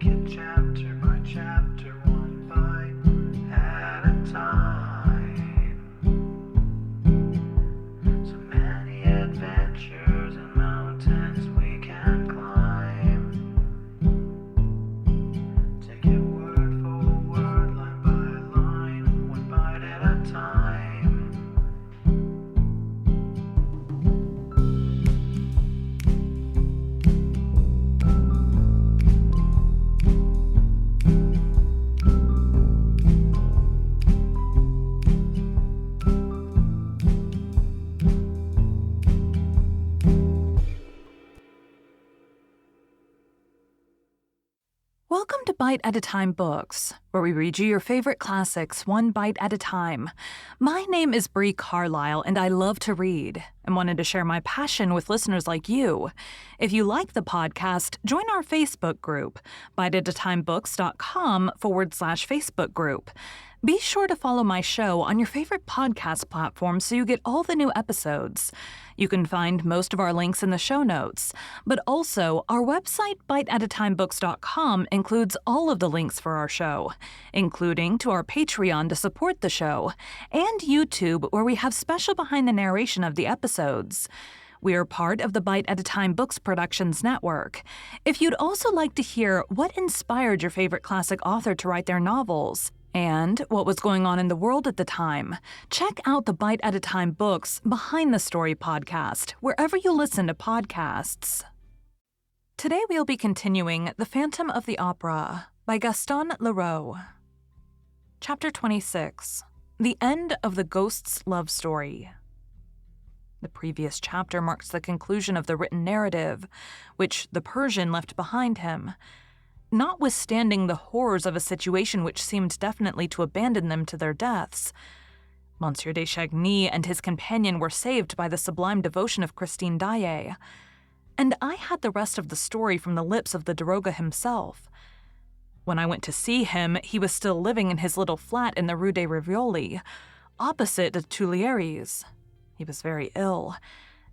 it chapter by chapter, one bite at a time. So many adventures and mountains we can climb. Take it word for word, line by line, one bite at a time. Welcome to Bite at a Time Books, where we read you your favorite classics one bite at a time. My name is Bree Carlisle, and I love to read and wanted to share my passion with listeners like you. If you like the podcast, join our Facebook group, biteatatimebooks.com/Facebook group. Be sure to follow my show on your favorite podcast platform so you get all the new episodes. You can find most of our links in the show notes, but also our website, biteatatimebooks.com, includes all of the links for our show, including to our Patreon to support the show, and YouTube, where we have special behind the narration of the episodes. We are part of the Bite at a Time Books Productions Network. If you'd also like to hear what inspired your favorite classic author to write their novels, and what was going on in the world at the time, check out the Bite at a Time Books Behind the Story podcast, wherever you listen to podcasts. Today we'll be continuing The Phantom of the Opera by Gaston Leroux. Chapter 26, The End of the Ghost's Love Story. The previous chapter marks the conclusion of the written narrative, which the Persian left behind him. Notwithstanding the horrors of a situation which seemed definitely to abandon them to their deaths, Monsieur de Chagny and his companion were saved by the sublime devotion of Christine Daae, and I had the rest of the story from the lips of the daroga himself. When I went to see him, he was still living in his little flat in the Rue des Rivoli, opposite the Tuileries. He was very ill,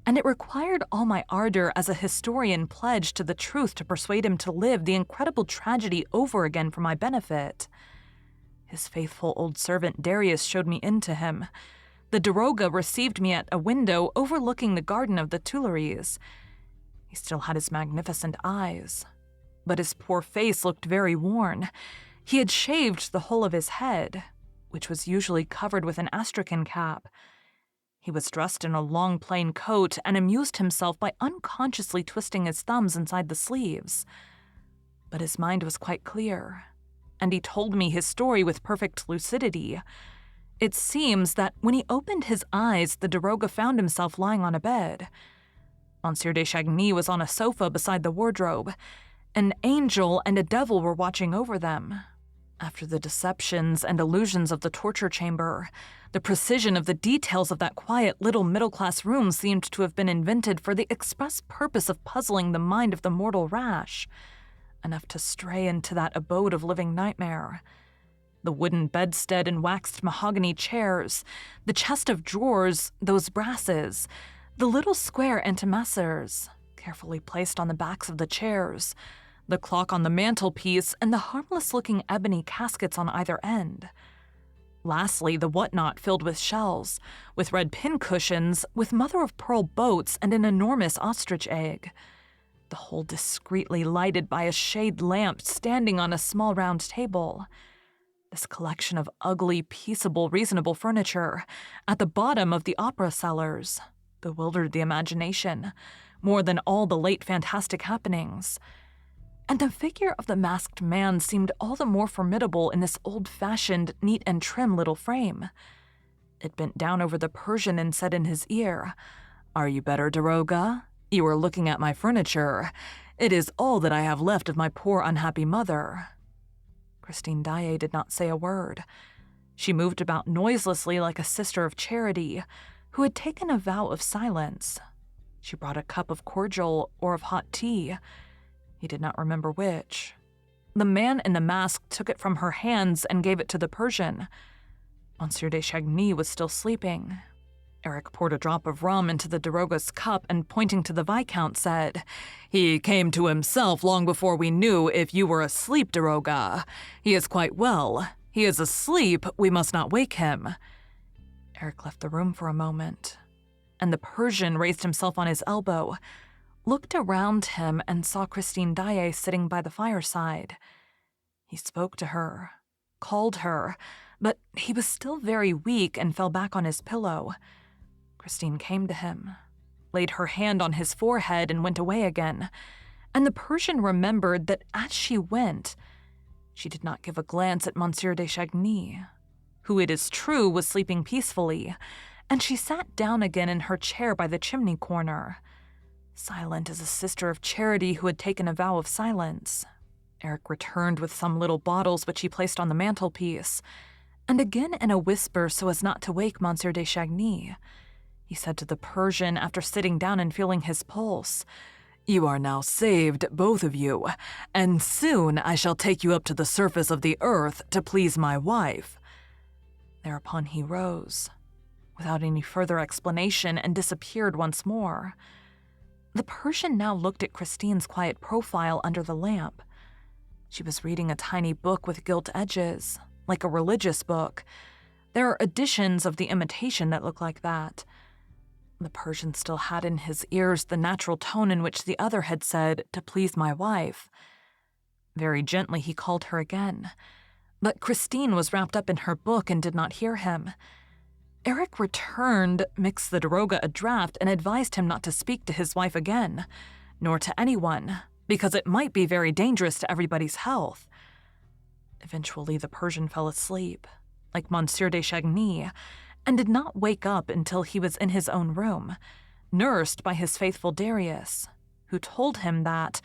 and it required all my ardor as a historian pledged to the truth to persuade him to live the incredible tragedy over again for my benefit. His faithful old servant Darius showed me in to him. The daroga received me at a window overlooking the garden of the Tuileries. He still had his magnificent eyes, but his poor face looked very worn. He had shaved the whole of his head, which was usually covered with an astrakhan cap. He was dressed in a long plain coat and amused himself by unconsciously twisting his thumbs inside the sleeves. But his mind was quite clear, and he told me his story with perfect lucidity. It seems that when he opened his eyes, the daroga found himself lying on a bed. Monsieur de Chagny was on a sofa beside the wardrobe. An angel and a devil were watching over them. After the deceptions and illusions of the torture chamber, the precision of the details of that quiet little middle-class room seemed to have been invented for the express purpose of puzzling the mind of the mortal rash, enough to stray into that abode of living nightmare. The wooden bedstead and waxed mahogany chairs, the chest of drawers, those brasses, the little square antimacassars, carefully placed on the backs of the chairs, the clock on the mantelpiece, and the harmless-looking ebony caskets on either end. Lastly, the whatnot filled with shells, with red pincushions, with mother-of-pearl boats, and an enormous ostrich egg. The whole discreetly lighted by a shade lamp standing on a small round table. This collection of ugly, peaceable, reasonable furniture, at the bottom of the opera cellars, bewildered the imagination, more than all the late fantastic happenings. And the figure of the masked man seemed all the more formidable in this old-fashioned, neat and trim little frame. It bent down over the Persian and said in his ear, "Are you better, daroga? You are looking at my furniture. It is all that I have left of my poor unhappy mother." Christine Daae did not say a word. She moved about noiselessly like a sister of charity, who had taken a vow of silence. She brought a cup of cordial or of hot tea. He did not remember which. The man in the mask took it from her hands and gave it to the Persian. Monsieur de Chagny was still sleeping. Eric poured a drop of rum into the daroga's cup and, pointing to the Viscount, said, "He came to himself long before we knew if you were asleep, daroga. He is quite well. He is asleep. We must not wake him." Eric left the room for a moment, and the Persian raised himself on his elbow, looked around him, and saw Christine Daae sitting by the fireside. He spoke to her, called her, but he was still very weak and fell back on his pillow. Christine came to him, laid her hand on his forehead, and went away again, and the Persian remembered that as she went, she did not give a glance at Monsieur de Chagny, who, it is true, was sleeping peacefully, and she sat down again in her chair by the chimney corner, silent as a sister of charity who had taken a vow of silence. Eric returned with some little bottles which he placed on the mantelpiece, and again in a whisper so as not to wake Monsieur de Chagny, he said to the Persian after sitting down and feeling his pulse, "You are now saved, both of you, and soon I shall take you up to the surface of the earth to please my wife." Thereupon he rose, without any further explanation, and disappeared once more. The Persian now looked at Christine's quiet profile under the lamp. She was reading a tiny book with gilt edges, like a religious book. There are editions of the Imitation that look like that. The Persian still had in his ears the natural tone in which the other had said, "to please my wife." Very gently he called her again, but Christine was wrapped up in her book and did not hear him. Eric returned, mixed the daroga a draught, and advised him not to speak to his wife again, nor to anyone, because it might be very dangerous to everybody's health. Eventually the Persian fell asleep, like Monsieur de Chagny, and did not wake up until he was in his own room, nursed by his faithful Darius, who told him that,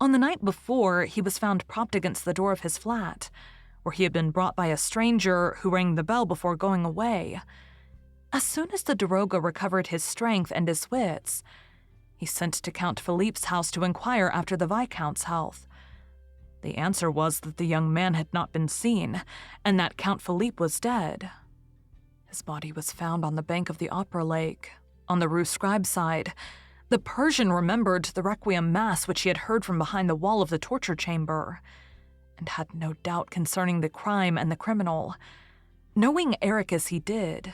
on the night before, he was found propped against the door of his flat, where he had been brought by a stranger who rang the bell before going away. As soon as the daroga recovered his strength and his wits, he sent to Count Philippe's house to inquire after the Viscount's health. The answer was that the young man had not been seen, and that Count Philippe was dead. His body was found on the bank of the Opera Lake, on the Rue Scribe side. The Persian remembered the Requiem Mass which he had heard from behind the wall of the torture chamber, and had no doubt concerning the crime and the criminal. Knowing Eric as he did,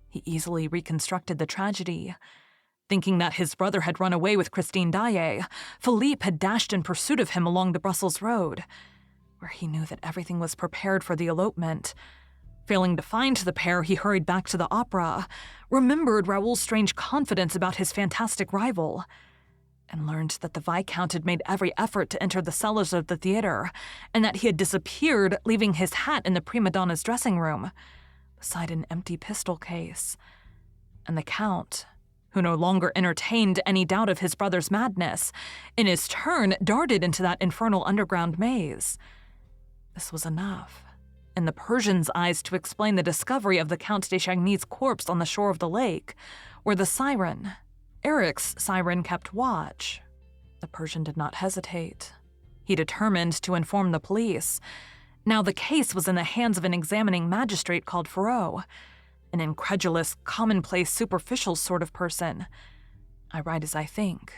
he easily reconstructed the tragedy. Thinking that his brother had run away with Christine Daae, Philippe had dashed in pursuit of him along the Brussels road, where he knew that everything was prepared for the elopement. Failing to find the pair, he hurried back to the opera, remembered Raoul's strange confidence about his fantastic rival, and learned that the Viscount had made every effort to enter the cellars of the theater, and that he had disappeared, leaving his hat in the prima donna's dressing room, beside an empty pistol case. And the Count, who no longer entertained any doubt of his brother's madness, in his turn darted into that infernal underground maze. This was enough, in the Persian's eyes, to explain the discovery of the Count de Chagny's corpse on the shore of the lake, where the siren, Eric's siren, kept watch. The Persian did not hesitate. He determined to inform the police. Now the case was in the hands of an examining magistrate called Fourreau, an incredulous, commonplace, superficial sort of person. I write as I think,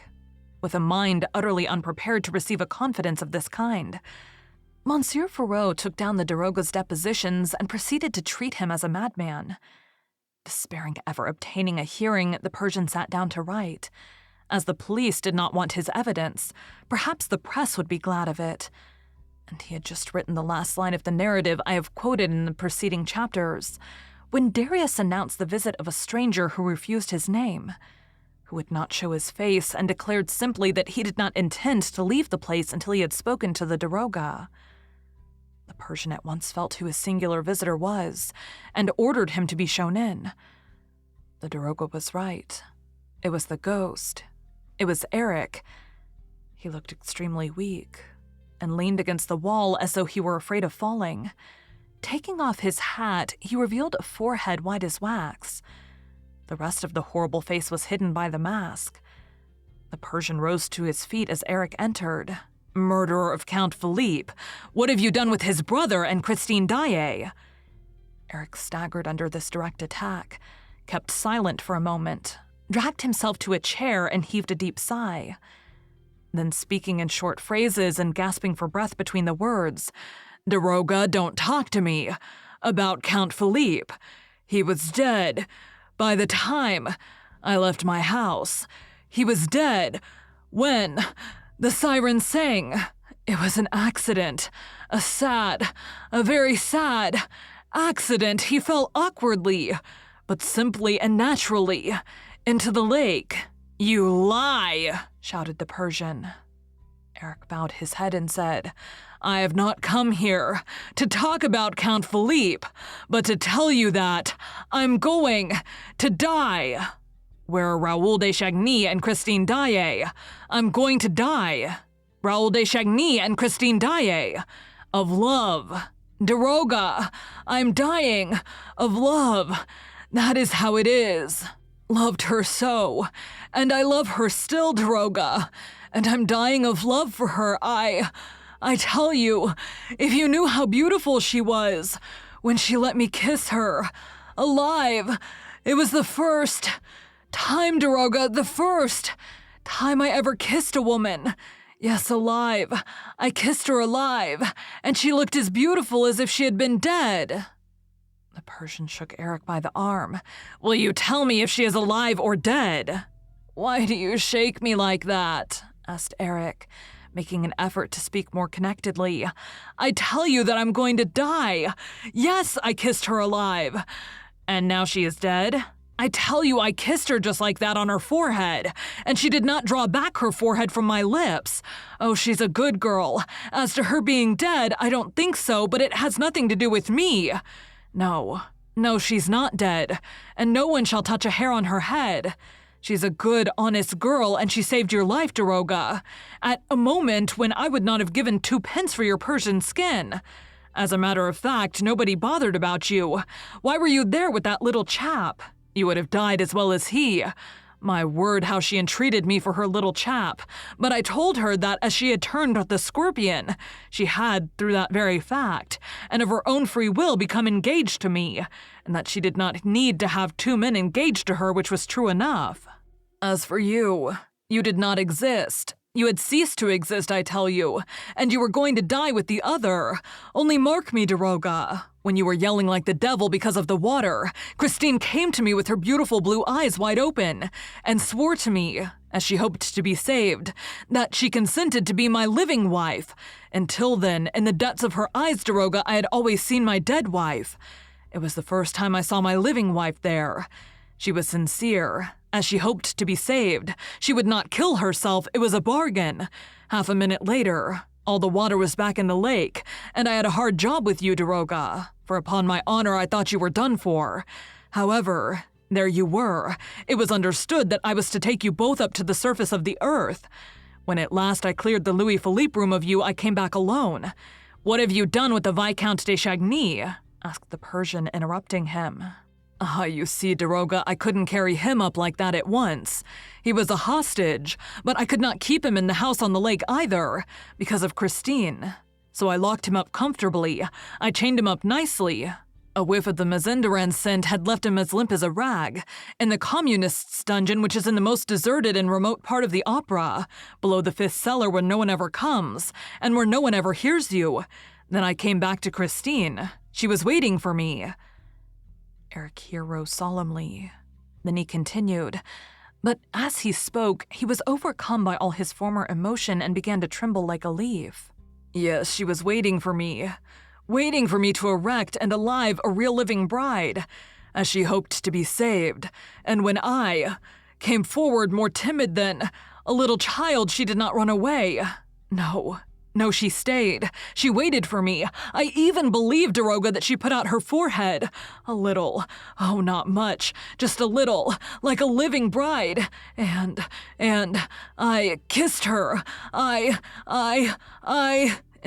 with a mind utterly unprepared to receive a confidence of this kind. Monsieur Fourreau took down the daroga's depositions and proceeded to treat him as a madman. Despairing ever obtaining a hearing, the Persian sat down to write. As the police did not want his evidence, perhaps the press would be glad of it. And he had just written the last line of the narrative I have quoted in the preceding chapters, when Darius announced the visit of a stranger who refused his name, who would not show his face, and declared simply that he did not intend to leave the place until he had spoken to the daroga. The Persian at once felt who his singular visitor was, and ordered him to be shown in. The daroga was right. It was the ghost. It was Eric. He looked extremely weak, and leaned against the wall as though he were afraid of falling. Taking off his hat, he revealed a forehead white as wax. The rest of the horrible face was hidden by the mask. The Persian rose to his feet as Eric entered. "Murderer of Count Philippe, what have you done with his brother and Christine Daae?" Eric staggered under this direct attack, kept silent for a moment, dragged himself to a chair, and heaved a deep sigh. Then, speaking in short phrases and gasping for breath between the words, "Daroga, don't talk to me about Count Philippe. He was dead by the time I left my house. He was dead when the siren sang. It was an accident. A very sad accident. He fell awkwardly, but simply and naturally, into the lake." "You lie!" shouted the Persian. Eric bowed his head and said, "I have not come here to talk about Count Philippe, but to tell you that I'm going to die. Where are Raoul de Chagny and Christine Daae? I'm going to die. Raoul de Chagny and Christine Daae. Of love. Daroga, I'm dying of love. That is how it is. Loved her so, and I love her still, Daroga, and I'm dying of love for her. I tell you, if you knew how beautiful she was when she let me kiss her, alive, it was the first time, Daroga, the first time I ever kissed a woman. Yes, alive. I kissed her alive, and she looked as beautiful as if she had been dead." The Persian shook Eric by the arm. "Will you tell me if she is alive or dead?" "Why do you shake me like that?" asked Eric, making an effort to speak more connectedly. "I tell you that I'm going to die. Yes, I kissed her alive. And now she is dead? I tell you I kissed her just like that on her forehead, and she did not draw back her forehead from my lips. Oh, she's a good girl. As to her being dead, I don't think so, but it has nothing to do with me. No, she's not dead, and no one shall touch a hair on her head. She's a good, honest girl, and she saved your life, Daroga, at a moment when I would not have given 2 pence for your Persian skin. As a matter of fact, nobody bothered about you. Why were you there with that little chap? You would have died as well as he. My word, how she entreated me for her little chap. But I told her that as she had turned the scorpion, she had, through that very fact, and of her own free will, become engaged to me, and that she did not need to have 2 men engaged to her, which was true enough. As for you, you did not exist. You had ceased to exist, I tell you, and you were going to die with the other. Only mark me, Daroga. When you were yelling like the devil because of the water, Christine came to me with her beautiful blue eyes wide open, and swore to me, as she hoped to be saved, that she consented to be my living wife. Until then, in the depths of her eyes, Daroga, I had always seen my dead wife. It was the first time I saw my living wife there. She was sincere. As she hoped to be saved, she would not kill herself. It was a bargain. Half a minute later, all the water was back in the lake, and I had a hard job with you, Daroga, for upon my honor I thought you were done for. However, there you were. It was understood that I was to take you both up to the surface of the earth. When at last I cleared the Louis Philippe room of you, I came back alone. What have you done with the Viscount de Chagny? Asked the Persian, interrupting him. Ah, you see, Daroga, I couldn't carry him up like that at once. He was a hostage, but I could not keep him in the house on the lake either, because of Christine. So I locked him up comfortably. I chained him up nicely. A whiff of the Mazinderan scent had left him as limp as a rag, in the communists' dungeon, which is in the most deserted and remote part of the opera, below the 5th cellar where no one ever comes, and where no one ever hears you. Then I came back to Christine. She was waiting for me. Eric here rose solemnly. Then he continued, but as he spoke, he was overcome by all his former emotion and began to tremble like a leaf. Yes, she was waiting for me to erect and alive a real living bride, as she hoped to be saved. And when I came forward more timid than a little child, she did not run away. No, she stayed. She waited for me. I even believe, Daroga, that she put out her forehead. A little. Oh, not much. Just a little. Like a living bride. And I kissed her. And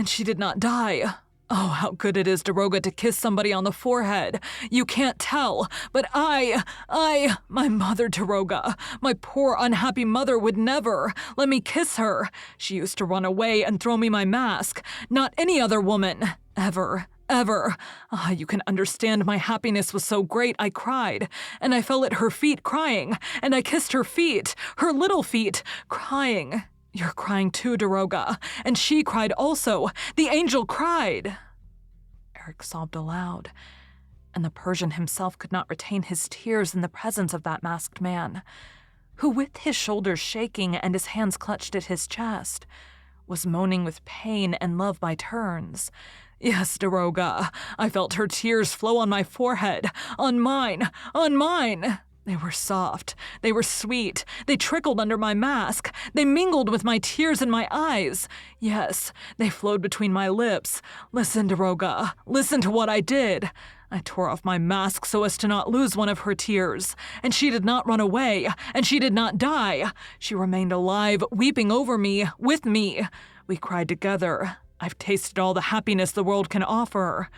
she did not die. Oh, how good it is, Daroga, to kiss somebody on the forehead. You can't tell, but my mother, Daroga, my poor unhappy mother would never let me kiss her. She used to run away and throw me my mask. Not any other woman, ever, ever. Ah, you can understand my happiness was so great I cried, and I fell at her feet crying, and I kissed her feet, her little feet, crying. You're crying too, Daroga, and she cried also. The angel cried. Eric sobbed aloud, and the Persian himself could not retain his tears in the presence of that masked man, who, with his shoulders shaking and his hands clutched at his chest, was moaning with pain and love by turns. Yes, Daroga, I felt her tears flow on my forehead, on mine, on mine. They were soft, they were sweet, they trickled under my mask, they mingled with my tears in my eyes. Yes, they flowed between my lips. Listen, Daroga, listen to what I did. I tore off my mask so as to not lose one of her tears, and she did not run away, and she did not die. She remained alive, weeping over me, with me. We cried together. I've tasted all the happiness the world can offer.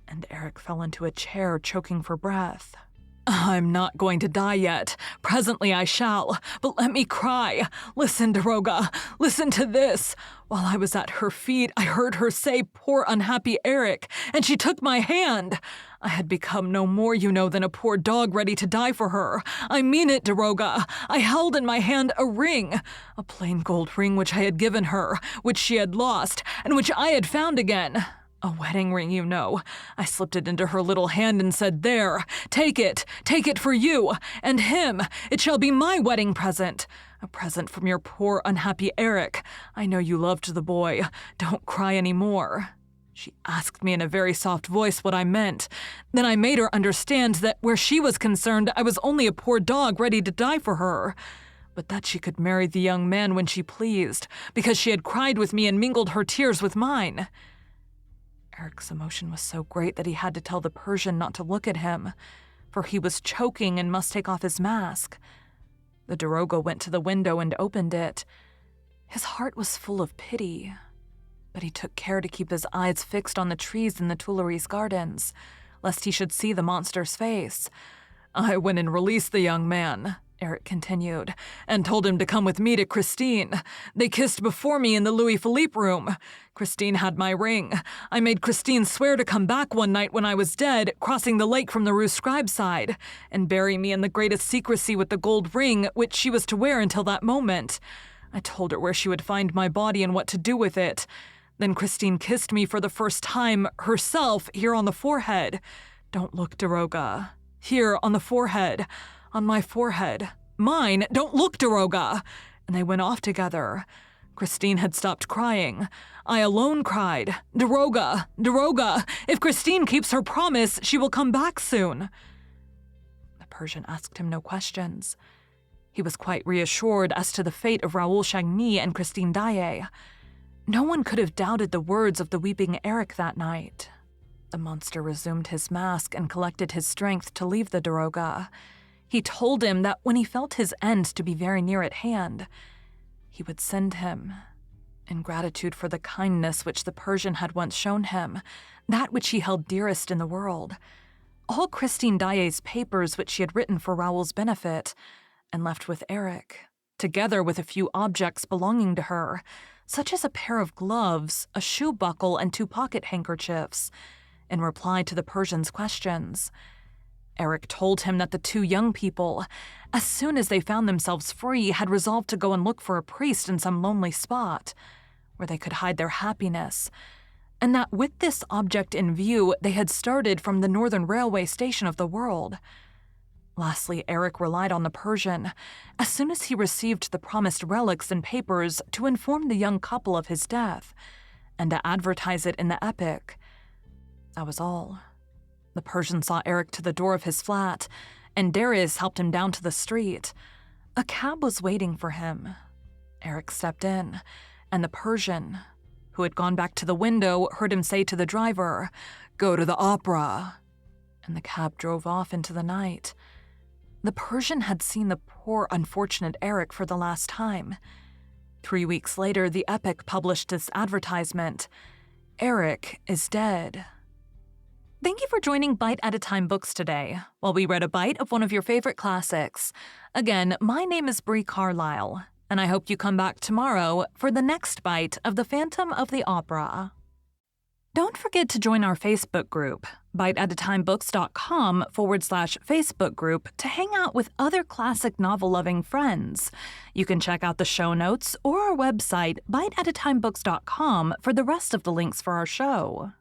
And Eric fell into a chair, choking for breath. I'm not going to die yet. Presently I shall, but let me cry. Listen, Daroga, listen to this. While I was at her feet, I heard her say, poor unhappy Eric, and she took my hand. I had become no more, you know, than a poor dog ready to die for her. I mean it, Daroga. I held in my hand a ring, a plain gold ring which I had given her, which she had lost, and which I had found again. A wedding ring, you know. I slipped it into her little hand and said, there, take it for you, and him. It shall be my wedding present. A present from your poor, unhappy Eric. I know you loved the boy. Don't cry any more. She asked me in a very soft voice what I meant. Then I made her understand that where she was concerned, I was only a poor dog ready to die for her. But that she could marry the young man when she pleased, because she had cried with me and mingled her tears with mine. Eric's emotion was so great that he had to tell the Persian not to look at him, for he was choking and must take off his mask. The Daroga went to the window and opened it. His heart was full of pity, but he took care to keep his eyes fixed on the trees in the Tuileries gardens, lest he should see the monster's face. I went and released the young man, Eric continued, and told him to come with me to Christine. They kissed before me in the Louis Philippe room. Christine had my ring. I made Christine swear to come back one night when I was dead, crossing the lake from the Rue Scribe side, and bury me in the greatest secrecy with the gold ring which she was to wear until that moment. I told her where she would find my body and what to do with it. Then Christine kissed me for the first time, herself, here on the forehead. Don't look, Daroga. Here, on the forehead. On my forehead. Mine, don't look, Daroga. And they went off together. Christine had stopped crying. I alone cried. Daroga, Daroga, if Christine keeps her promise, she will come back soon. The Persian asked him no questions. He was quite reassured as to the fate of Raoul Chagny and Christine Daae. No one could have doubted the words of the weeping Eric that night. The monster resumed his mask and collected his strength to leave the Daroga. He told him that when he felt his end to be very near at hand, he would send him, in gratitude for the kindness which the Persian had once shown him, that which he held dearest in the world, all Christine Daae's papers which she had written for Raoul's benefit, and left with Eric, together with a few objects belonging to her, such as a pair of gloves, a shoe buckle, and 2 pocket handkerchiefs, in reply to the Persian's questions. Eric told him that the 2 young people, as soon as they found themselves free, had resolved to go and look for a priest in some lonely spot, where they could hide their happiness, and that with this object in view, they had started from the northern railway station of the world. Lastly, Eric relied on the Persian, as soon as he received the promised relics and papers, to inform the young couple of his death, and to advertise it in the Epic. That was all. The Persian saw Eric to the door of his flat, and Darius helped him down to the street. A cab was waiting for him. Eric stepped in, and the Persian, who had gone back to the window, heard him say to the driver, "Go to the opera." And the cab drove off into the night. The Persian had seen the poor, unfortunate Eric for the last time. 3 weeks later, the Epic published this advertisement: Eric is dead. Thank you for joining Bite at a Time Books today, while we read a bite of one of your favorite classics. Again, my name is Brie Carlisle, and I hope you come back tomorrow for the next bite of The Phantom of the Opera. Don't forget to join our Facebook group, biteatatimebooks.com/Facebook group, to hang out with other classic novel-loving friends. You can check out the show notes or our website, biteatatimebooks.com, for the rest of the links for our show.